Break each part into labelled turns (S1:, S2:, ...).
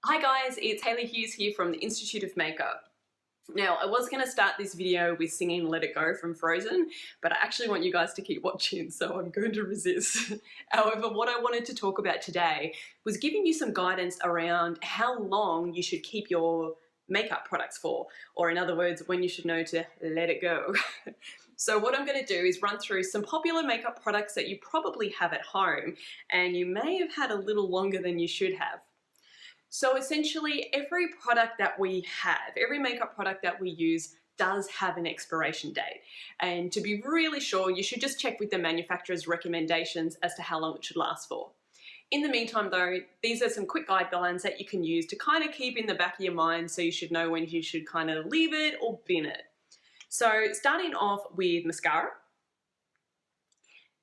S1: Hi guys, it's Hayley Hughes here from the Institute of Makeup. Now, I was going to start this video with singing Let It Go from Frozen, but I actually want you guys to keep watching, so I'm going to resist. However, what I wanted to talk about today was giving you some guidance around how long you should keep your makeup products for, or in other words, when you should know to let it go. So what I'm going to do is run through some popular makeup products that you probably have at home, and you may have had a little longer than you should have. So essentially every product that we have, every makeup product that we use does have an expiration date. And to be really sure, you should just check with the manufacturer's recommendations as to how long it should last for. In the meantime though, these are some quick guidelines that you can use to kind of keep in the back of your mind so you should know when you should kind of leave it or bin it. So starting off with mascara.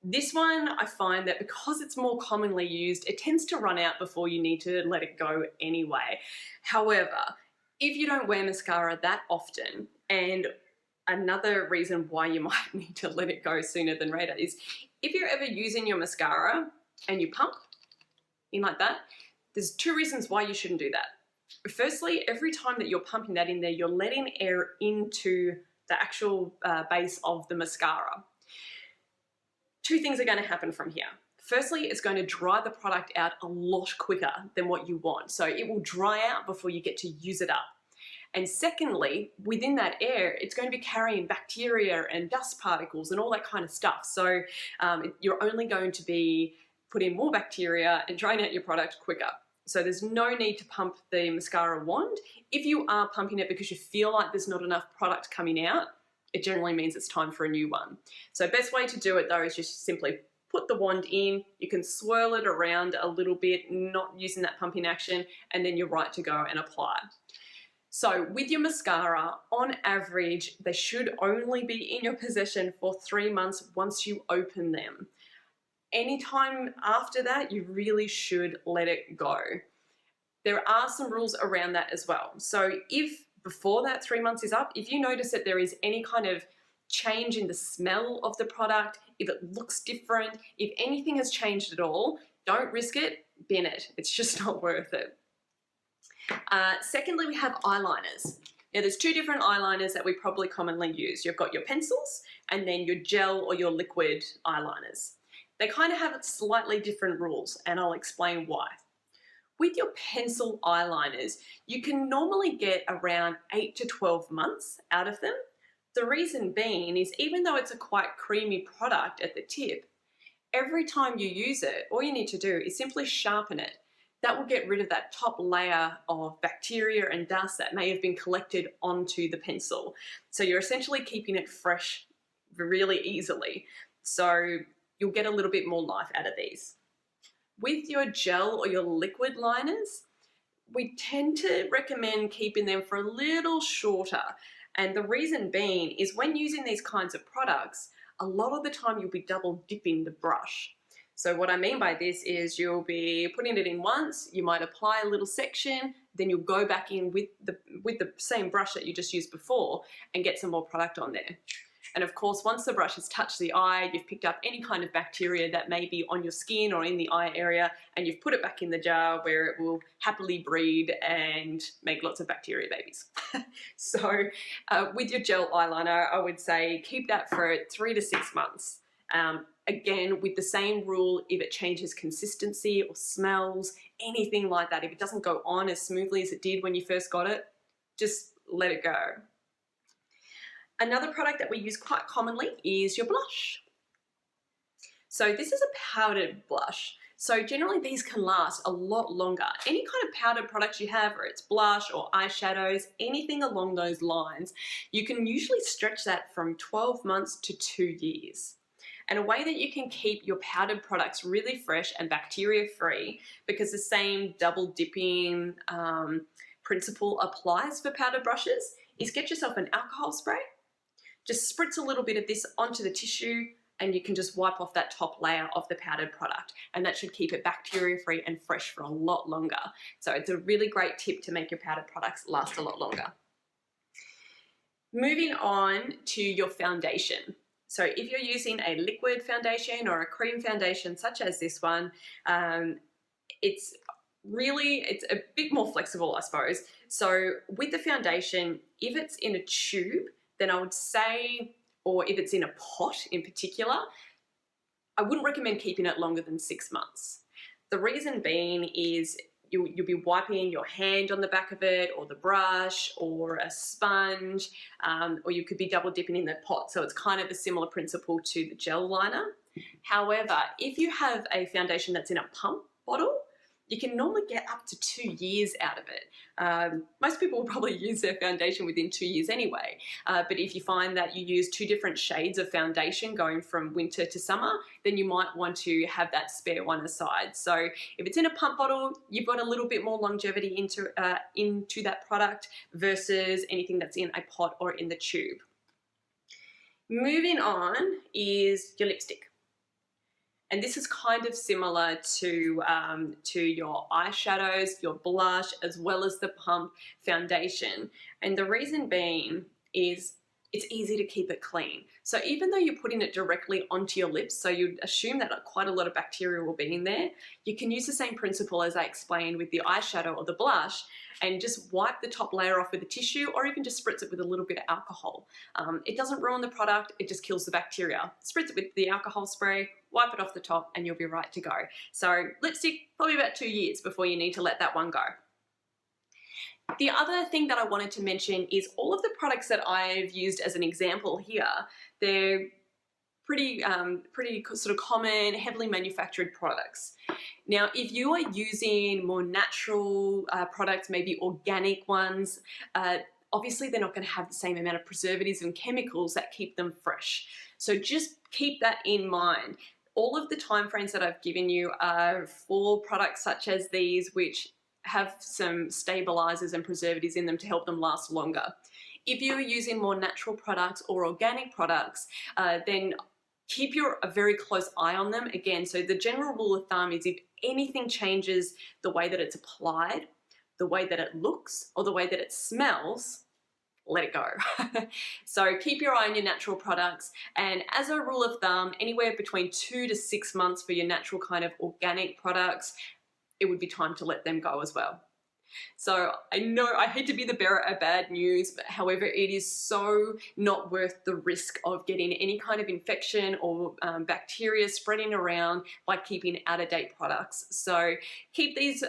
S1: This one, I find that because it's more commonly used, it tends to run out before you need to let it go anyway. However, if you don't wear mascara that often, and another reason why you might need to let it go sooner than later is if you're ever using your mascara and you pump in like that, there's two reasons why you shouldn't do that. Firstly, every time that you're pumping that in there, you're letting air into the actual base of the mascara. Two things are going to happen from here. Firstly, it's going to dry the product out a lot quicker than what you want. So it will dry out before you get to use it up. And secondly, within that air, it's going to be carrying bacteria and dust particles and all that kind of stuff. So you're only going to be putting more bacteria and drying out your product quicker. So there's no need to pump the mascara wand. If you are pumping it because you feel like there's not enough product coming out, it generally means it's time for a new one. So best way to do it though is just simply put the wand in, you can swirl it around a little bit, not using that pumping action, and then you're right to go and apply. So with your mascara, on average, they should only be in your possession for 3 months once you open them. Anytime after that, you really should let it go. There are some rules around that as well. So if before that 3 months is up, if you notice that there is any kind of change in the smell of the product, if it looks different, if anything has changed at all, don't risk it, bin it. It's just not worth it. Secondly, we have eyeliners. Now there's two different eyeliners that we probably commonly use. You've got your pencils and then your gel or your liquid eyeliners. They kind of have slightly different rules, and I'll explain why. With your pencil eyeliners, you can normally get around 8 to 12 months out of them. The reason being is even though it's a quite creamy product at the tip, every time you use it, all you need to do is simply sharpen it. That will get rid of that top layer of bacteria and dust that may have been collected onto the pencil. So you're essentially keeping it fresh really easily. So you'll get a little bit more life out of these. With your gel or your liquid liners, we tend to recommend keeping them for a little shorter. And the reason being is when using these kinds of products, a lot of the time you'll be double dipping the brush. So what I mean by this is you'll be putting it in once, you might apply a little section, then you'll go back in with the same brush that you just used before and get some more product on there. And of course, once the brush has touched the eye, you've picked up any kind of bacteria that may be on your skin or in the eye area, and you've put it back in the jar where it will happily breed and make lots of bacteria babies. So with your gel eyeliner, I would say keep that for 3 to 6 months. Again, with the same rule, if it changes consistency or smells, anything like that, if it doesn't go on as smoothly as it did when you first got it, just let it go. Another product that we use quite commonly is your blush. So this is a powdered blush. So generally these can last a lot longer. Any kind of powdered products you have, or it's blush or eyeshadows, anything along those lines, you can usually stretch that from 12 months to 2 years. And a way that you can keep your powdered products really fresh and bacteria free, because the same double dipping principle applies for powdered brushes, is get yourself an alcohol spray. Just spritz a little bit of this onto the tissue and you can just wipe off that top layer of the powdered product, and that should keep it bacteria free and fresh for a lot longer. So it's a really great tip to make your powdered products last a lot longer. Moving on to your foundation. So if you're using a liquid foundation or a cream foundation such as this one, it's really, it's a bit more flexible, I suppose. So with the foundation, if it's in a tube, then I would say, or if it's in a pot in particular, I wouldn't recommend keeping it longer than 6 months. The reason being is you'll be wiping your hand on the back of it, or the brush, or a sponge, or you could be double dipping in the pot. So it's kind of a similar principle to the gel liner. However, if you have a foundation that's in a pump bottle, you can normally get up to 2 years out of it. Most people will probably use their foundation within 2 years anyway, but if you find that you use 2 different shades of foundation going from winter to summer, then you might want to have that spare one aside. So if it's in a pump bottle, you've got a little bit more longevity into that product versus anything that's in a pot or in the tube. Moving on is your lipstick. And this is kind of similar to your eyeshadows, your blush, as well as the pump foundation. And the reason being is it's easy to keep it clean. So even though you're putting it directly onto your lips, so you'd assume that quite a lot of bacteria will be in there, you can use the same principle as I explained with the eyeshadow or the blush, and just wipe the top layer off with a tissue, or even just spritz it with a little bit of alcohol. It doesn't ruin the product, it just kills the bacteria. Spritz it with the alcohol spray, wipe it off the top, and you'll be right to go. So lipstick, probably about 2 years before you need to let that one go. The other thing that I wanted to mention is all of the products that I've used as an example here, they're pretty sort of common, heavily manufactured products. Now, if you are using more natural products, maybe organic ones, obviously they're not going to have the same amount of preservatives and chemicals that keep them fresh. So just keep that in mind. All of the time frames that I've given you are for products such as these, which have some stabilizers and preservatives in them to help them last longer. If you're using more natural products or organic products, then keep a very close eye on them. Again, so the general rule of thumb is if anything changes the way that it's applied, the way that it looks, or the way that it smells, let it go. So keep your eye on your natural products, and as a rule of thumb, anywhere between 2 to 6 months for your natural kind of organic products, it would be time to let them go as well. So I know I hate to be the bearer of bad news, but however, it is so not worth the risk of getting any kind of infection or bacteria spreading around by keeping out-of-date products. So keep these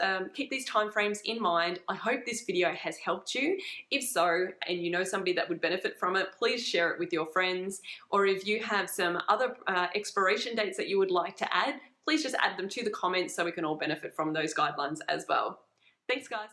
S1: time frames in mind. I hope this video has helped you. If so, and you know somebody that would benefit from it, please share it with your friends. Or if you have some other expiration dates that you would like to add, please just add them to the comments so we can all benefit from those guidelines as well. Thanks, guys.